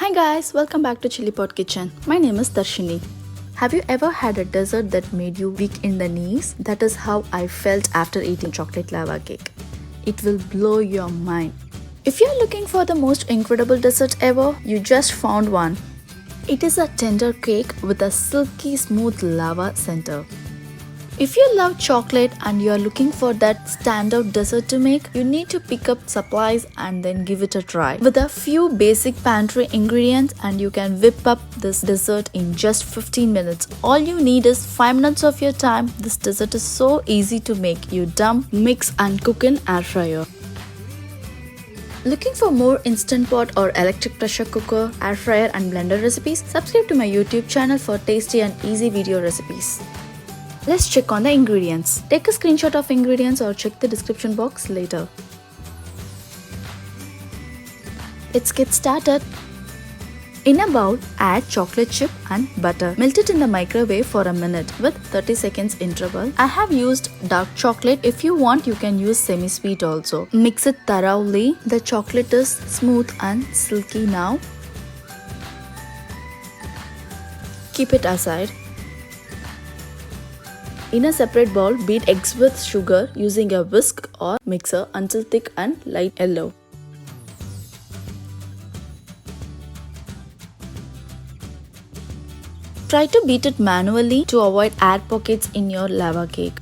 Hi guys, welcome back to Chillipot kitchen. My name is Darshini. Have you ever had a dessert that made you weak in the knees? That is how I felt after eating chocolate lava cake. It will blow your mind. If you're looking for the most incredible dessert ever, you just found one. It is a tender cake with a silky smooth lava center. If you love chocolate and you are looking for that standout dessert to make, you need to pick up supplies and then give it a try. With a few basic pantry ingredients and you can whip up this dessert in just 15 minutes. All you need is 5 minutes of your time. This dessert is so easy to make. You dump, mix and cook in air fryer. Looking for more instant pot or electric pressure cooker, air fryer and blender recipes? Subscribe to my YouTube channel for tasty and easy video recipes. Let's check on the ingredients. Take a screenshot of ingredients or check the description box later. Let's get started. In a bowl, add chocolate chip and butter. Melt it in the microwave for a minute with 30 seconds interval. I have used dark chocolate. If you want, you can use semi-sweet also. Mix it thoroughly. The chocolate is smooth and silky now. Keep it aside. In a separate bowl, beat eggs with sugar using a whisk or mixer until thick and light yellow. Try to beat it manually to avoid air pockets in your lava cake.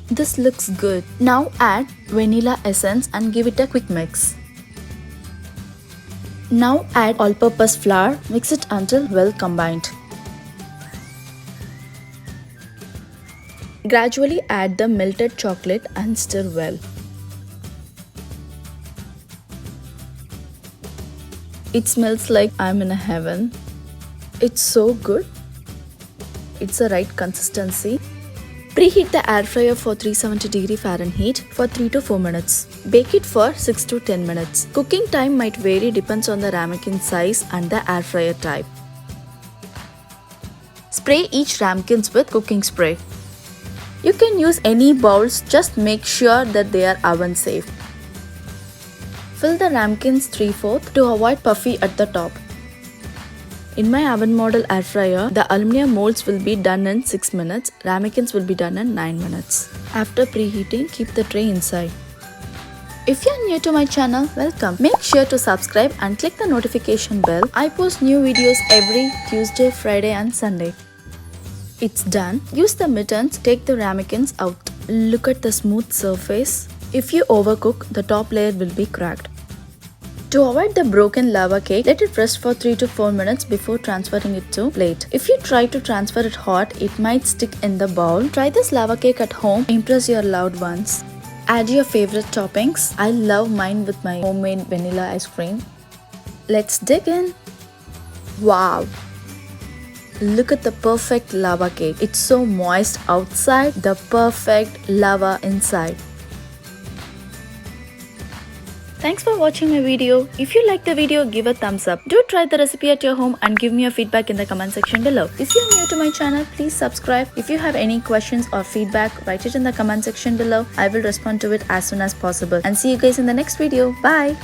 This looks good. Now add vanilla essence and give it a quick mix. Now add all-purpose flour. Mix it until well combined. Gradually add the melted chocolate and stir well. It smells like I'm in heaven. It's so good. It's the right consistency. Preheat the air fryer for 370 Fahrenheit for 3 to 4 minutes. Bake it for 6 to 10 minutes. Cooking time might vary depends on the ramekin size and the air fryer type. Spray each ramekins with cooking spray. You can use any bowls, just make sure that they are oven safe. Fill the ramekins 3/4 to avoid puffy at the top. In my oven model air fryer, the aluminum molds will be done in 6 minutes, ramekins will be done in 9 minutes. After preheating, keep the tray inside. If you are new to my channel, welcome. Make sure to subscribe and click the notification bell. I post new videos every Tuesday, Friday and Sunday. It's done. Use the mittens, take the ramekins out. Look at the smooth surface. If you overcook, the top layer will be cracked. To avoid the broken lava cake, let it rest for 3 to 4 minutes before transferring it to plate. If you try to transfer it hot, it might stick in the bowl. Try this lava cake at home. Impress your loved ones. Add your favorite toppings. I love mine with my homemade vanilla ice cream. Let's dig in. Wow! Look at the perfect lava cake. It's so moist outside, the perfect lava inside. Thanks for watching my video. If you like the video, give a thumbs up. Do try the recipe at your home and give me your feedback in the comment section below. If you're new to my channel, please subscribe. If you have any questions or feedback, write it in the comment section below. I will respond to it as soon as possible. And see you guys in the next video. Bye!